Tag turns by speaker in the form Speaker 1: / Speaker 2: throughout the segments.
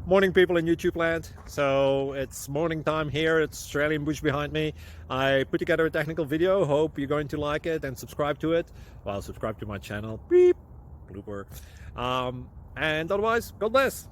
Speaker 1: Morning, people in YouTube land. So it's morning time here. It's Australian bush behind me. I put together a technical video. Hope you're going to like it and subscribe to it. Well, subscribe to my channel. Beep. Blooper. And otherwise, God bless.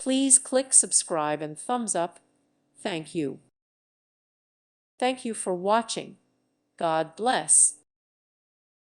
Speaker 2: Please click subscribe and thumbs up. Thank you. Thank you for watching. God bless.